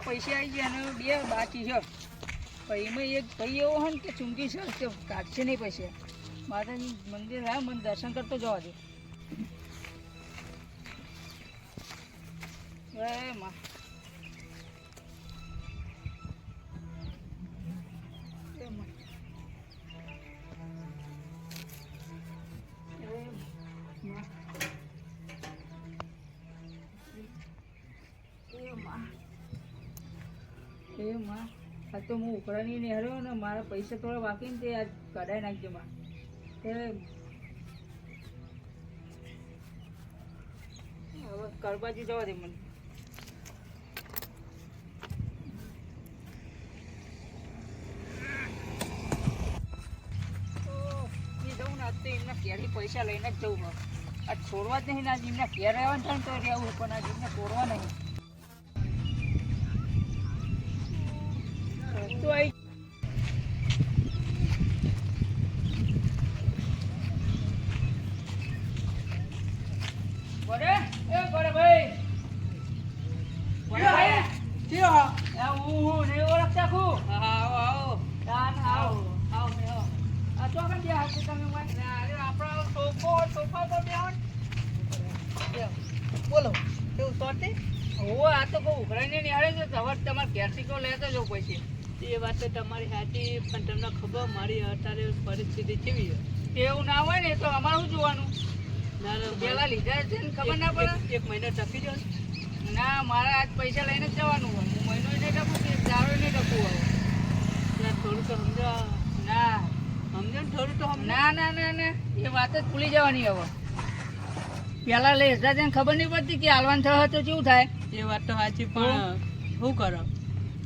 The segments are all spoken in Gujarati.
પૈસા આવી ગયા અને 2 બાકી છે. એમાં એક ભાઈ એવો હોય ને કે ચૂંકી છે કે કાઢશે નહીં પૈસા. માતાજી મંદિર હા મને દર્શન કરતો જવા દે. માં આ તો હું ઉકળાની ને હર્યો ને મારા પૈસા થોડા બાકી ને તે આજ કઢાઈ નાખજો માં. હવે કરબાજી જવા દે મને. જવું ને આજ તો એમના ઘેરથી પૈસા લઈને જ જવું. આ છોડવા જ નહીં. આજ એમના ઘેર રહેવાનું થાય ને તો રહેવું પણ આજ એમને છોડવા નહીં. તો આવી બોલે એ બોલે ભાઈ બોલે ભાઈ કેવો આ હું ને ઓળખતા ખુ. હા આવો આવો દાન આવો આવો મે આ તો કન દે આ તમે મને અરે આપણો સોફા પર બેહો. બોલો કેવું સોટી ઓ આ તો કો ઉઘરાઈને ને હારે છે. જવર તમાર ઘેરથી કો લેતો જો પૈસે. એ વાત તો તમારી સાચી પણ તમને ખબર મારી અત્યારે પરિસ્થિતિ કેવી છે. એવું ના હોય ને તો અમારે શું જોવાનું. ના ના પેલા લીધા છે ને ખબર ના પડે. એક મહિનો ટકી જાવ. ના મારે આજ પૈસા લઈને જ જવાનું હોય. હું મહિનો નહીં ટકું કે દાડો નહીં ટકું હવે. થોડું તો સમજો. ના સમજો ને થોડું તો સમજો. ના ના ના ના એ વાત જ ભૂલી જવાની હવે. પેલા લઈ હતા તેને ખબર નહીં પડતી કે હાલવાન થયો તો કેવું થાય. એ વાત તો સાચી પણ શું કરો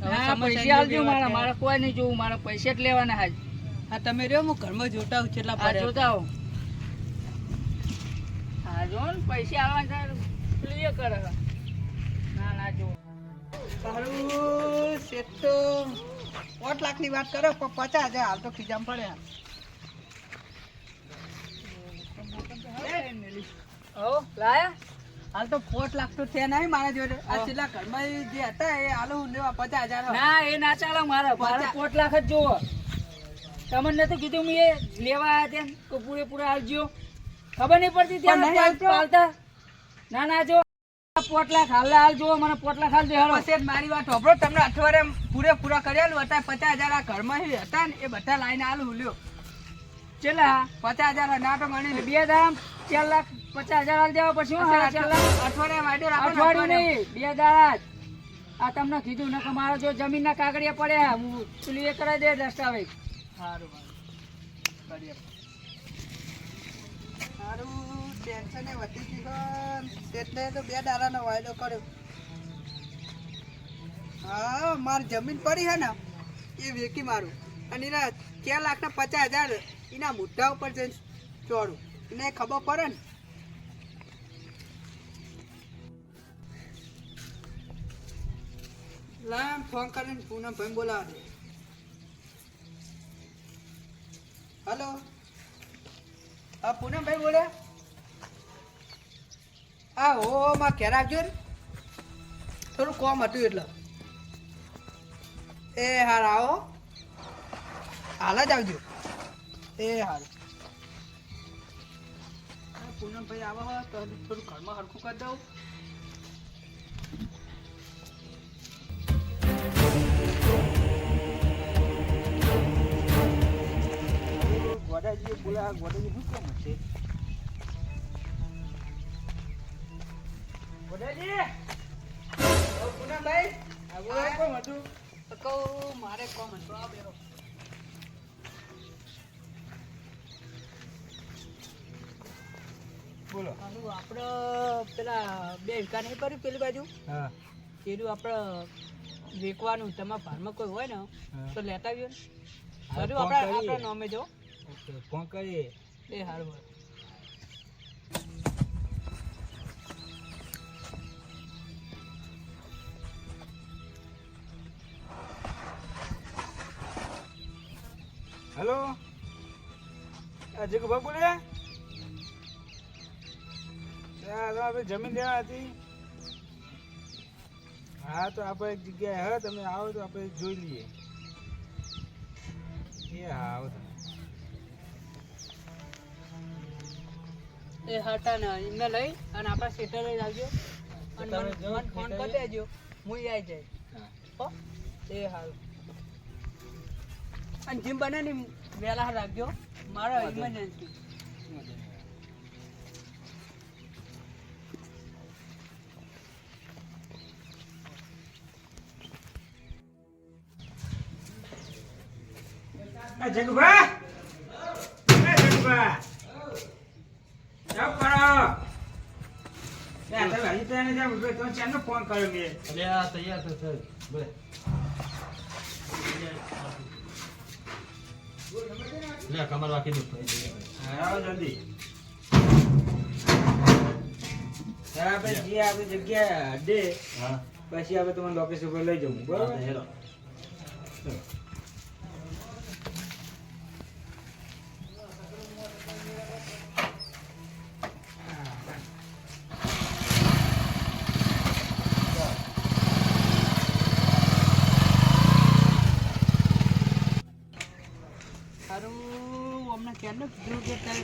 ના પૈસા આવજો મારા. મારે કોઈ નહીં જોવું. મારા પૈસા જ લેવાના હાજ. હા તમે રહ્યો હું ઘરમાં જોતા હું કેટલા હા જોતા હો. હા જો ને પૈસા આવવાના થાય ક્લિયર કરે. ના ના જો સારું શેઠ તો 5 લાખની વાત કરો પણ 50,000 હાલ તો ખીજામ પડે. હો લાયા હાલ તો 5 લાખ તો થયા નહીં મારા જોડે. આ છેલ્લા ઘરમાં જે હતા એ હાલો હું લેવા 50,000. ના એ ના ચાલે. મારે 5 લાખ જ જોવો. તમને નતું કીધું મેં એ લેવા આવ્યા તેમ તો પૂરેપૂરા આવજો. ખબર નહીં પડતી ત્યાં પાલતા. ના ના જો 5 લાખ હાલ જોવો. મને 5 લાખ હાલ દે. પછી મારી વાત સાંભળો. તમને અઠવાડિયે પૂરેપૂરા કરેલું હતા. 50,000 આ ઘરમાં હતા ને એ બધા લાઈને હાલ હું લ્યો. ચેલા 50,000 ના તો મને 2 દામ 4 લાખ 50,000 હાલ દેવા પછી શું 4 લાખ અઠવાડિયા વાડ્યો રાખો. અઠવાડિયું નહીં 2 દાડા જ. આ તમને કીધું ને કે મારા જો જમીનના કાગળિયા પડ્યા હું ક્લિયર કરાવી દે દસ્તાવેજ. સારું કરીએ. સારું ટેન્શન એ વધી ગયું. એટલે તો 2 દાડાનો વાયદો કર્યો. હા મારી જમીન પડી છે ને એ વેકી મારું અને એના 4 લાખના 50,000 એના મુદ્દા ઉપર જઈને ચોડું. એને ખબર પડે ને. લામ ફોન કરીને પૂનમ ભાઈ બોલાવે. હલો હા પૂનમભાઈ બોલે. હા હો માં ઘેર આવજો ને. થોડું કોમ હતું એટલે. એ હાર આવો હાલ જ આવજો. એ હાલ પૂનમભાઈ આવો તો થોડું ઘરમાં હરખું કરી દઉં. ગોડાજી બોલા. ગોડાજી શું કેમ છે? ગોડાજી પૂનમભાઈ આ કોમ હતું. કહું મારે કોમ હતો આ બેરો. બોલો. આપણે પેલા 2 વીઘા નહીં કર્યું પેલી બાજુ. હા એનું આપણે વેચવાનું. તમારા ભારમાં કોઈ હોય ને તો લેતા આવ્યો ને. કર્યું આપણે નામે જો. ફોન કરીએ. એ સારું. હેલો જીગુભા બોલે. આપણે જમીન લેવા હતી. હા તો આપણે એક જગ્યાએ હવે તમે આવો તો આપણે જોઈ લઈએ. એ હા આવો તમે. એ હટા ને એમને લઈ અને આપણા સેટર લઈ આવજો અને તમે મને જો ફોન ખેતરે. કરી દેજો હું આવી જાય. હા. હો એ હારું અને જીમ બને ને વહેલા રાખજો મારો ઇમરજન્સી. જગભા જગભા જાવ કરો. તમે હજી તો એને જાવ તમે ચાનો ફોન કર્યો મેં. અરે આ તૈયાર તો સર બોલે લે કમર વાકી દો આવો જલ્દી. ત્યારે આપણે જે આપણી જગ્યાએ અડે હા પછી આપણે તમને લોકેશન પર લઈ જવું બરોબર. હેલો સારું અમને ક્યારનું કીધું કે તમે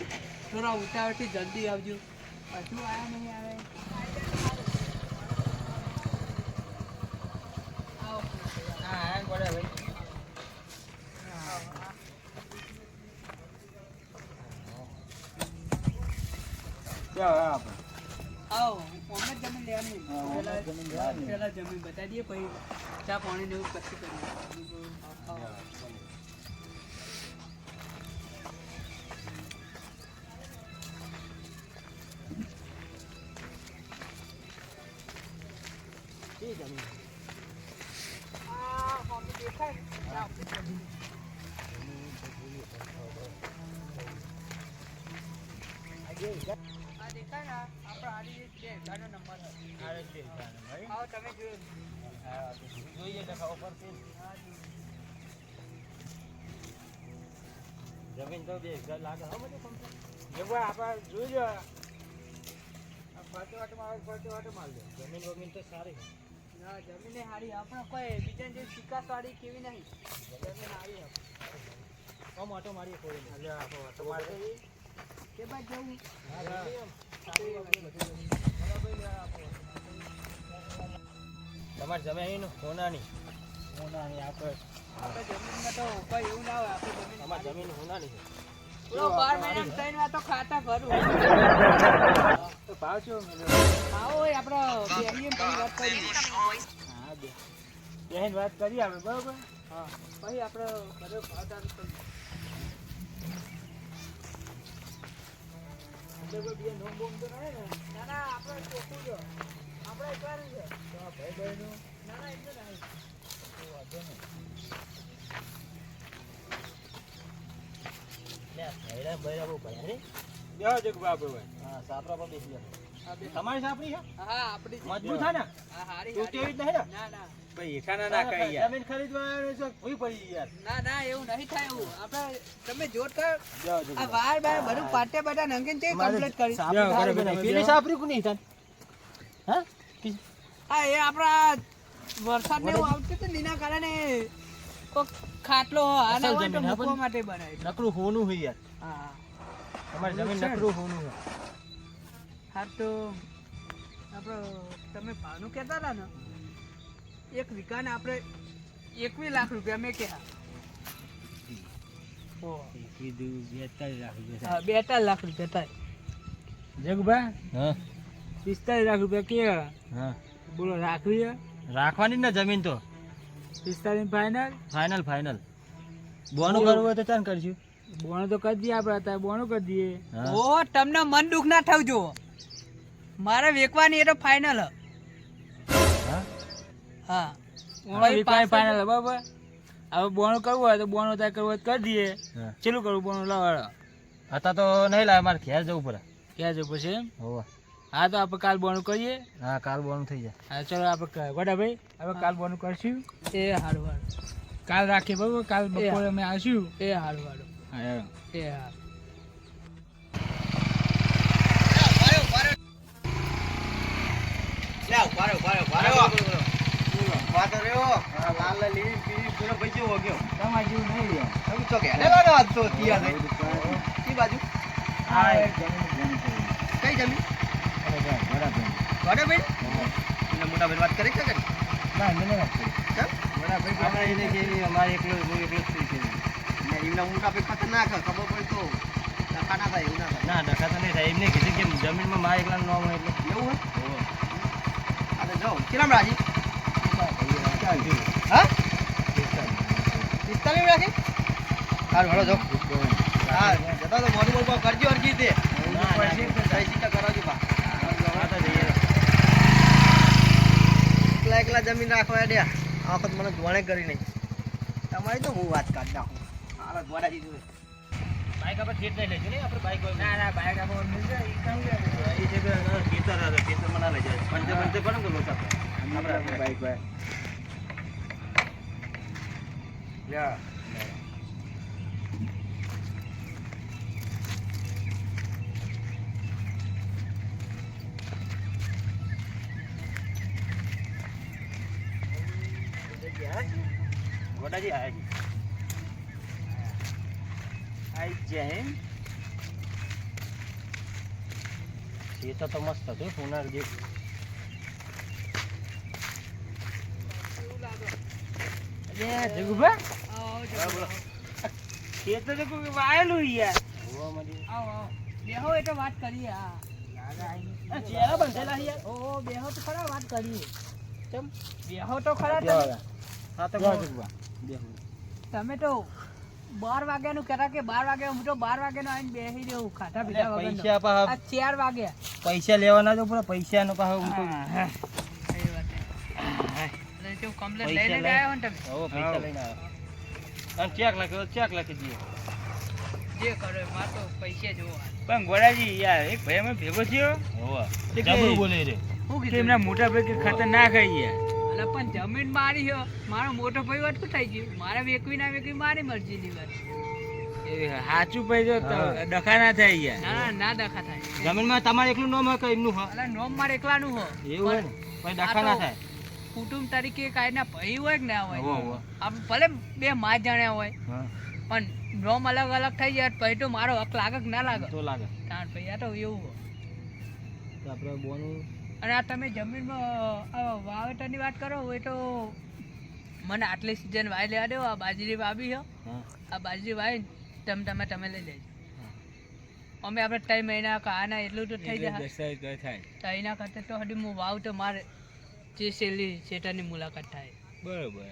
થોડા ઉતાવળથી જલ્દી આવજો. હજુ આવ્યા નહીં આવે. આવો. હા હા બરાબર ભાઈ. ચાલો આપણે આવો અમને જમીન લેવાની. હા, અમને જમીન લેવાની. પહેલા જમીન બતાવી દઈએ પછી ચા પાણી ને એવું પછી કરીએ. આવો. આ મમ્મી દેખાય ને? આવો. આ દેખાય ને આપણો આડી છે ગાનો નંબર છે. આવો તમે જોયો. જોઈએ દેખાવ પરથી જમીન તો બે ઘર લાગે હો બધું complete. જગવા આપણે જોઈ લો. ફરતે વાટે મારો ફરતે વાટે માર દે. જમીન વમીન તો સારી છે. ના જમીને હારી આપણે કોઈ બીજા જે સિક્કા વાળી કેવી નહીં. જમીન હારી આપણે. આમ ઓટો મારીએ કોઈ નહીં. એટલે આપણે વાટે માર દે. કે બાદ જવું. તમારે જમીન હોનાની હોનાની આપણે આપણે જમીનમાં તો કોઈ એવું ના હોય આપણે જમીન તમારે જમીન હોનાની છે. પૂરો 12 મહિના 3 વાર તો ખાતા ભરું. તો ભાવ છો મેળવ્યો. આવો હોય આપણે બેહીએ પછી વાત કરીએ. હા બે બેન વાત કરીએ આપણે બરોબર. હા પછી આપણે બધો ભાવદાર કરીએ. એટલે કોઈ બે નોમ બોમ તો નહીં ને. ના ના આપણે ચોખ્ખું છે. આપણે એકવાર છે. તમારા ભાઈ બહેનો ના ના એટલે નહીં. તો વાંધો નહીં. લે ભૈરા ભૈરા બહુ ભર્યા રે. બેહો જગવા આપણે ભાઈ. હા સાપરા પર બેસી જાય. હા બે તમારી સાપરી છે હા આપણી છે. મજબૂત છે ને હા હારી તું હારી. તેવી જ નહીં ને ના ના ભાઈ એખાના ના કહી યાર. જમીન ખરીદવાનું છે ભૂઈ પડી યાર. ના ના એવું નહીં થાય એવું. આપણે તમે જોતા જાઓ આ જગવા. વાર બાર બધું પાટે બધા નંગીને તે કમ્પ્લીટ કરી. સાપરી જાઓ, સારી બરાબર, બનાવી. પેલી જાઓ. સાપરી કોની તાન હા હા એ આપણા વરસાદ ને એવું આવતું હતું ને એના કારણે કોક ખાટલો આના અસલ હોય તો જમીન, હા, મૂકવા પણ- માટે બનાવી. નકરું હોનું હોય યાર. હા તમારી જમીન નકરું હોનું હોય. હા તો આપણે તમે ભાવનું કહેતા હતા ને એક વીઘાને આપણે 21 લાખ રૂપિયા મેં કહ્યા. કીધું 42 લાખ રૂપિયા. હા 42 લાખ રૂપિયા થાય. જગભા હા 45 લાખ રૂપિયા કે હા બોલો રાખવી છે? રાખવાની જ ને જમીન તો 45 ફાઈનલ. ફાઇનલ ફાઇનલ બોનું કરવું હોય તો ચાલ કરશું. બોનો તો કરી દઈએ આપણે અત્યારે બોનો કરી દઈએ. હા ઓ તમને મન દુઃખ ના થવું જો મારે વેકવાની એ તો ફાઇનલ. હા હા ફાઈનલ બરાબર. હવે બોનો કરવું હોય તો બોનો ત્યાં કરવું હોય તો કરી દઈએ. હા ચેલું કરવું બોનો લાવો. હતા તો નહીં લાવે મારે ઘેર જવું પડે. ક્યાં છે પછી એમ? હોવા હા તો આપણે કાલ બોનું કરીએ. હા કાલ બોનું થઈ જાય. હા ચલો આપણે ગોડાભાઈ હવે કાલ બોનું કરશું. એ હારું હારું કાલ રાખીએ બરાબર. કાલ બપોરે અમે આવીશું. એ હારું હારું હા એ હારું. તો રહ્યો લાલ લીલી પીળી પૂરો ભજ્યો હો ગયો તમારા જેવું નહીં રે. તમે તો કે લાગે આજ તો તૈયાર થઈ કી બાજુ હા, કઈ જમીન ગોડા ભાઈ એને મોટા ભાઈ વાત કરી કે કરી ના મને વાત કરી કેમ આપણે એને જે અમારે એકલો હું એકલો જ થઈ છે ને એમના મોટા ભાઈ ખતરનાક ખબર પડે તો ડખા ના થાય એવું ના થાય ના ડખા તો નહીં થાય એમને કીધું કે જમીનમાં મારે એકલા નામ હોય એટલે એવું હોય ઓહો. આ તો જાઓ કેટલામ રાજી હા 45 રાખી સારું હળો જાઓ હા જતા તો મોડી મોડી કરજો અરજી તે ના, ના. પૈસા કરાવજો બા હા તો જઈએ એકલા એકલા જમીન રાખવા દે આ વખત મને ધોણે કરી નહીં તમારી તો હું વાત કાઢ નાખું આ ગોડાજી જોડે બાઈક આપણે સીટ લઈ લેજો ને આપણે બાઈક ના ના બાઈક આપણો મિલ જાય ઈ કામ કરે. એ છે કે ખેતર મના લઈ જાય પંચે પંચે પડે ને તો લોચા આપણે બાઈક બાઈક લ્યા ગોડાજી આય આઈ જાય ખેતર તો મસ્ત હતું સોનાર જે અરે જગુભા ખેતર તો કોઈ વાયેલું યાર આવો આવો બેહો એટલે વાત કરીએ. હા ચેરા બંધેલા યાર ઓ બેહો તો ખરા વાત કરીએ. ચમ બેહો તો ખરા તમે. હા તો તમે તો 12 વાગ્યાનું કહેતા કે 12 વાગે હું તો 12 વાગ્યાનો આવીને બેસી રહ્યો ખાધા પીધા વગરનો. પૈસા પાહા આ 4 વાગ્યા. પૈસા લેવાના તો પૂરા પૈસા નો પાહા એ વાત છે. એટલે જો કમ્પ્લેટ લઈને જ આવ્યા હો ને તમે. પૈસા લઈને આવ્યો અને ચેક લખી દઈએ જે કરો એ મારે તો પૈસા જોવા. પણ ગોડાજી યાર એક ભાઈ અમે ભેગો થયો હોવા તે કે- જબરું બોલે રે શું કે કીધું? એમના મોટા ભાઈ કે ખતરનાક હે યાર અલા પણ જમીન મારી છે. મારો મોટો ભાઈ વટકું થઈ ગયું. મારે વેકવી ના વેકવી મારી મરજીની વાત. એ સાચું ભાઈ જો ડખા ના થાય યાર ના ના ના દખા થાય. જમીનમાં તમારે એકલું નામ હોય કે એમનું હોય અલા નોમ મારે એકલાનું હો. એવું હોય ને પછી ડખા ના થાય કુટુંબ તરીકે કાંઈના ભાઈ હોય કે ના હોય. હોવા આપણે ભલે બે માં જાણ્યા હોય હા પણ નોમ અલગ અલગ થઈ જાય પછી તો મારો હક લાગે કે ના લાગે. તો લાગે કારણ ભાઈ આ તો એવું હોય. તો આપણે બોનું અને આ તમે જમીનમાં વાવેતરની વાત કરો એ તો મને આટલી સિઝન વાય લેવા દેવો. આ બાજરી વાવી છે. હા આ બાજરી વાવી તમે લઈ લેજો. અમે આપણે 3 મહિના કાના એટલું તો થઈ જાય. થાય તો એના કરતા તો હજી હું વાવ તો મારે જે છેલ્લી શેઠાની મુલાકાત થાય. બરોબર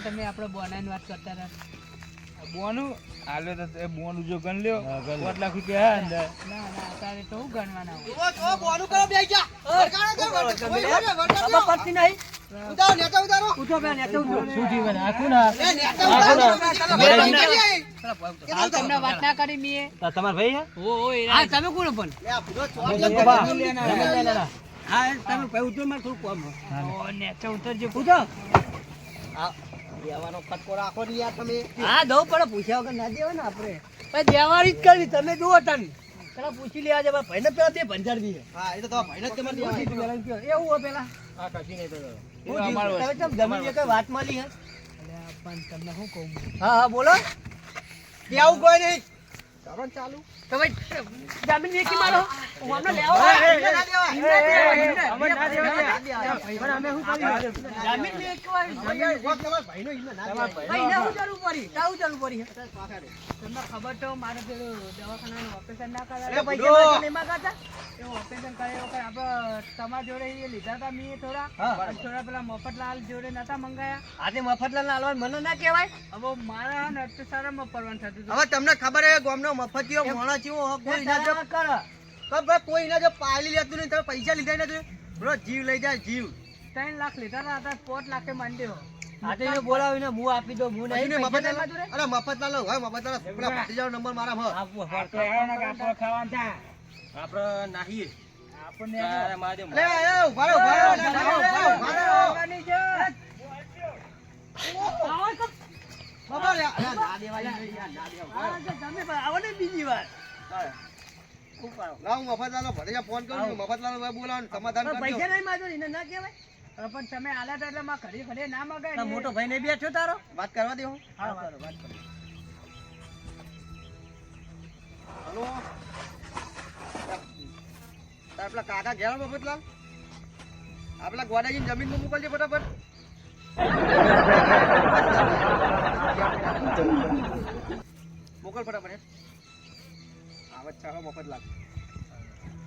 તમે આપણે બોનાની વાત કરતા હતા. બોનું આલે તો એ બોનું જો ગણ લ્યો હા, ગણ લ્યો. 5 લાખ રૂપિયા હે અંદર ના ના અત્યારે તો હું ગણવાના હોય. ઓ બોનું કરો બેહી જા વરગાડો કે ખબર પડતી નહીં. ઉતારો નેતા ઉતારો ઉઠો બે નેતા ઉઠો. શું જીવન આખું ના એ નેતા ઉતારો હાલ તમને વાત ના કરી મીએ. તમારા ભાઈ હે ઓ હા તમે કોણ પણ લે આ પૂરો ચોક જમીન લેના. હા તમે ભાઈ ઉઠો માર થોડું કામ ઓ નેતા ઉતરજો પૂછો. આ દેવાનો કટકો રાખો ને યાર તમે હા દઉં પણ પૂછ્યા વગર ના દેવા ને આપણે ભાઈ દેવાની જ કરવી. તમે જુઓ તને પેલા પૂછી લેવા છે ભાઈ ને પેલા તે ભંજારવી છે. હા એ તો તમારા ભાઈને જ તમે દેવાનું. એવું હોય પેલા આ કશી નહીં તો તમે કેમ જમીન વિશે વાત મળી હે? પણ તમને શું કહું? હા હા બોલો. દેવું કોઈ નહીં કરો ને ચાલુ તો ભાઈ જમીન વેચી મારો હું અમને લેવા એમને ના દેવાય. એમને દેવાય. અમે ના દેવાય. પણ અમે શું કર્યું? જમીન વેચવા ભાઈ તમારા ભાઈનો ઈમે ના દેવાય. ભાઈ એને શું જરૂર પડી? તાવું જરૂર પડી તમને ખબર તો મારે પેલું દવાખાનાનું ઓપરેશન ના અરે કરાવે બુડો. પૈસા નહીં માંગતા એવું ઓપરેશન કરે વખત આપણે તમારા જોડે એ લીધા હતા મેં થોડા અને થોડા પેલા મફતલાલ જોડે નતા મંગાયા. આજે મફતલાલ ના આલવા મને ના કહેવાય. હવે મારા ને અટસારામાં પરવાન થતું હતું. હવે તમને ખબર હે ગામનો મફતિયો મોણો ચેવો હક કોઈ ના જો કરો ભાઈ કોઈ ના જો પાલી લેતું નહીં તમે પૈસા લીધા નથી બરો જીવ લઈ જાય જીવ 3 લાખ લીધા હતા અત્યારે 5 લાખે માંડ્યો. આજે બોલાવીને હું આપી દો હું પછી ને મફતલાલ અરે મફતલાલ હોય મફતલાલ પેલા ભત્રીજાનો નંબર મારા માં આપણે ખાવાનું થાય આપણે નાહીએ આપણને મારે અરે એ ઉભા રહો ઉભા રહો આવવાની છે. આવો તો બાબા રે ના દેવાય યાર ના દેવાય આ તો તમે આવો ને બીજી વાર. લાવ મફતલાલનો ભણીને ફોન કરું છું. મફતલાલનો બોલાવો ને સમાધાન કરજો. પૈસા નહીં માંગો એને ના કહેવાય પણ તમે આલ્યા હતા એટલે માં ઘડી ઘડી ના મગાય તારો મોટો ભાઈ ને બેઠો તારો વાત કરવા દે. હા કરો વાત કરો હલો તાર પેલા કાકા ઘેર મફતલાલ આપલા ગોડાજી જમીનમાં મોકલજે ફટાફટ. મોકલ ફટાફટ. આવત ચાલો મફતલાલ.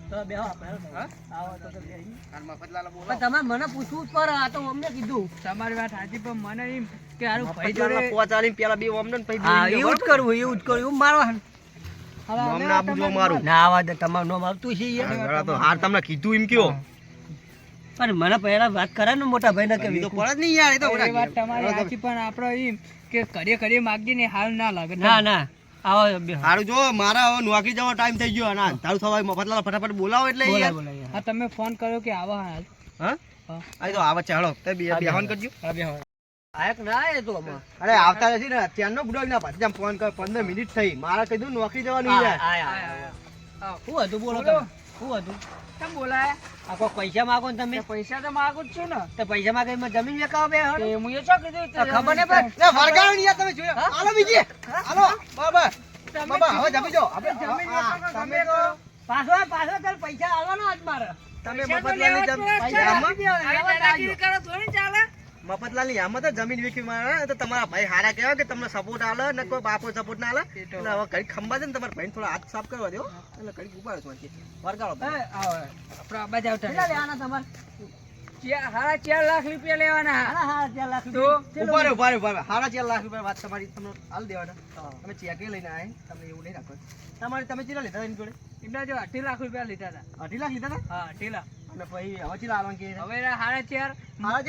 તો બેહો આપણે હા આવો તો બેહી તાર મફતલાલ બોલો. પણ તમારે મને પૂછવું જ પડે આ તો અમને કીધું તમારી વાત સાચી પણ મને એમ કે હારું ભાઈ મફતલાલના જોડે પોચાલીને પેલા બે ઓમને ને પછી હા બે એવું જ કરવું એવું જ કરવું એવું મારવા હવે નોમ અમે ના આપું જો મારું. ના આવા દે તમારું નામ આવતું છે યાર. ઘણા તો હાર તમને કીધું એમ કયો. પણ મને પહેલા વાત કરે ને મોટા ભાઈ ને કે એ તો પડે જ નહીં યાર. એ તો એ વાત તમારી સાચી પણ આપણો એમ કે ઘડીએ ઘડીએ માગી ને હાલ ના લાગે ના ના આવો બેહો હારું જો મારા હવે નોકરી જવાનો ટાઈમ થઈ ગયો અને તારું થવા મફતલાલ ફટાફટ બોલાવો એટલે બોલા યાર. બોલા યાર હા તમે ફોન કર્યો કે આવો હાલ હા હા. આ તો આવે ચાલો તે બેહવાન કરજો. આયક ના આયે તો આમાં અરે આવતા નથી ને ત્યાંનો બુડો ના પાછી આમ ફોન કર 15 મિનિટ થઈ મારે કીધું નોકરી જવાનું યાર. શું હતું બોલો તમે શું હતું કેમ બોલાય આ કોઈ પૈસા માંગો ને તમે પૈસા તો માગું જ છું ને તો પૈસા માંગે એમાં જમીન વેચાવો બે તે હું એ શું કીધું તો ખબર ને ભાઈ એ વરગાડો ને યાર તમે જોયો. હાલો બીજી હાલો બાબા બાબા હવે જમી જો આપણે જમીન હા, વેચો તો તમે ગમે તો પાછો પાછો તાર પૈસા આવવાનો આજ મારે તમે મફતલાલની મફતલાલની આમાં તો જમીન વેચી મારે તો તમારા ભાઈ હારા કહેવાય કે તમને સપોર્ટ આલે ને કોઈ બાપો સપોર્ટ ના આલે એટલે હવે કઈ ખંભા છે ને તમારા ભાઈને થોડા હાથ સાફ કરવા દો એટલે કઈ ઉપાડો છો વરગાડો આપણે આબાજ આવતા કેટલા લેવાના તમારે 4.5 લાખ રૂપિયા લેવાના હા હા 4 લાખ તો રૂપિયા ઉપાડો હારા 4 લાખ રૂપિયા વાત તમારી તમને હાલ દેવાના તમે ચેકે લઈને આયા તમને એવું નહીં રાખો તમારે તમે ચેલા લીધા એની જોડે એમના જો 8 લાખ રૂપિયા લીધા હતા 2.5 લાખ લીધા હતા હા 8 લાખ અને પછી હવે ચેલા આવવાનું કે હવે 4.5 હારા ચાર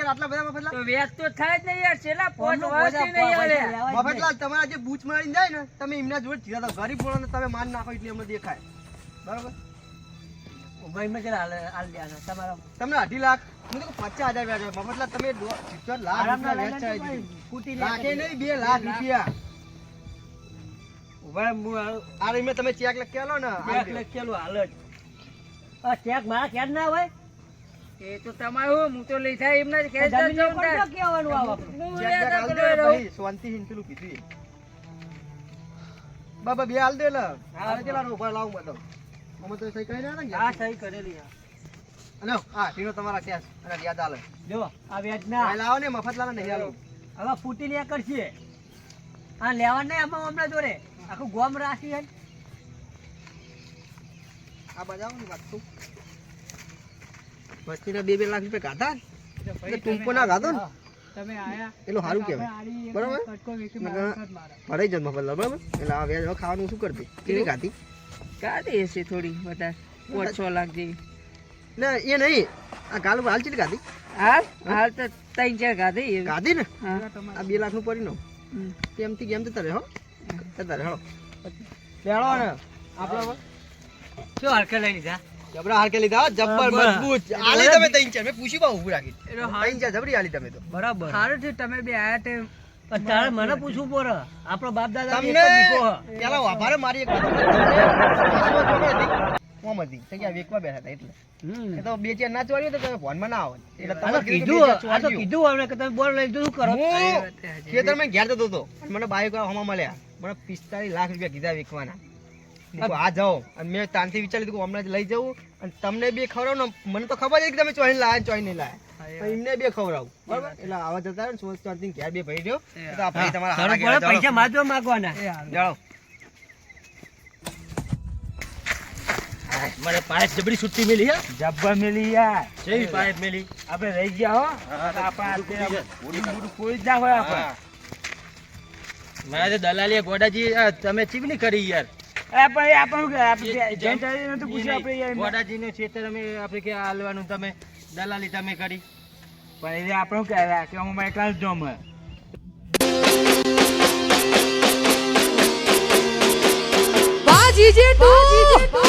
આટલા બધા મફતલાલ તો વ્યાજ તો થાય જ નહીં યાર છેલ્લા પોટ ફોનનું વર્ષથી બોજા નહીં આલે લેવાય જ મફતલાલ તમારા જે બૂચ મારીને જાય ને તમે એમના જોડે જીરા તો ગરીબ બોલો ને તમે માન નાખો એટલે અમને દેખાય બરાબર નહીં. ભાઈ મેં કેટલા હાલ દેવાના તમારા તમને 2.5 લાખ હું તો 50,000 વ્યાજ આવે. મફતલાલ તમે 70 લાખ આરામના રૂપિયા વ્યાજ લઈને ચડાવી દીધું. સ્કૂટી લાખે નહીં 2 લાખ રૂપિયા આ રહી મેં તમે ચેક લખેલો ને ચેક લખેલું હાલ જ આ ચેક મારા ક્યાં ના હોય એ તો તમારું હું તો લઈ થાય એમના જ ખેંચ જમીન જાઉં ઉપર તાર. તો કહેવાનું આવે આપણે. હું ચેક યાર હાલ તો દે પેલો રહું. પછી શાંતિથી પેલું કીધું એ. બાબા બે હાલ દે લે હાલ ચલા ઉભા લાવું બધો અમે તો સહી કરી રહ્યા ને આ સહી કરેલી આ. અને હા ટીનો તમારા કેસ અને યાદ આલે જો આ વ્યાજ ના આ લાવો ને મફતલાલ નહીં આલો હવે ફૂટી લે કરશે આ લેવા નહીં આમાં હમણાં જોડે આખું ગોમ રાશી હે આ બજાવો ને વાત તો વસ્તીના 2 લાખ રૂપિયા ગાધા એટલે ટૂંકો ના ગાધો ને તમે આયા એટલું સારું કહેવાય આડી એક બરાબર? કટકો વેચી નકર- મારા વખત મારા. ભરાઈ જત મફતલાલ બરાબર એટલે આ વ્યાજ હવે ખાવાનું શું કરતી કેટલી ગાધી કાઢી હશે થોડી વધારે 5-6 લાખ જેવી ને એ નહીં આ ગાલ હાલ ચીલી ગાધી હાલ તો 3-4 ગાધી એવી. ગાધી ને હા. આ 2 લાખ નું પડી નો હમ. કેમથી કેમ જતા રહે હો જતા રહે હળો લેડો ને આપણા શું હરકે લઈ લીધા જબરા હાર કે લીધા જબ્બર બરાબર. મજબૂત આલી તમે 3-4 મેં પૂછી બા ઊભું રાખી એનો હાલ 3-4 જબરી આલી તમે તો બરાબર સારું છે તમે બે આયા તે પણ તારે મને પૂછવું પડે આપણો બાપ દાદા તમને પેલા વાભારે મારી એક વાત કોમ હતી જગ્યા વેકવા બેઠા હતા એટલે એ તો 2-4 ના ચોર્યું તો તમે ફોનમાં ના આવો એટલે તમારે કીધું આ તો કીધું અમને કે તમે બોલ લઈ શું કરો હું ખેતરમાં ઘેર જતો હતો અને મને બાઈક હમા મળ્યા મને 45 લાખ રૂપિયા કીધા વેકવાના મેં કીધું, આ જાઓ અને મેં તાનથી વિચાર્યું હતું કે હમણાં જ લઈ જવું અને તમને બે ખવડાવ ને મને તો ખબર છે કે તમે ચોઈ લાયા ચોઈ નહીં લાયા પણ એમને બે ખવડાવું બરાબર એટલે આવા જતા રહે ને સોચ ચાર્જિંગ ઘેર બે ભાઈ રહ્યો તો આ ભાઈ તમારા હારા ઘેર જાઓ. પૈસા માજવા માંગવાના જાઓ. મને પાઇપ જબરી છૂટી મિલી હે જબ્બર મિલી યાર કેવી પાઇપ મિલી આપણે રહી ગયા હો આપણે કોઈ જ ના હોય આપણે મારા તો દલાલી ગોડાજી તમે ચીવની કરી યાર પણ એ આપણું કે આપણે જૈન ચાલી નતું પૂછ્યું આપણે યાર ગોડાજી નું ખેતર અમે આપણે કે હાલવાનું તમે દલાલી તમે કરી પણ એ આપણું કહેવાય કે હું મારે કાલ જોમ બાજી જેઠું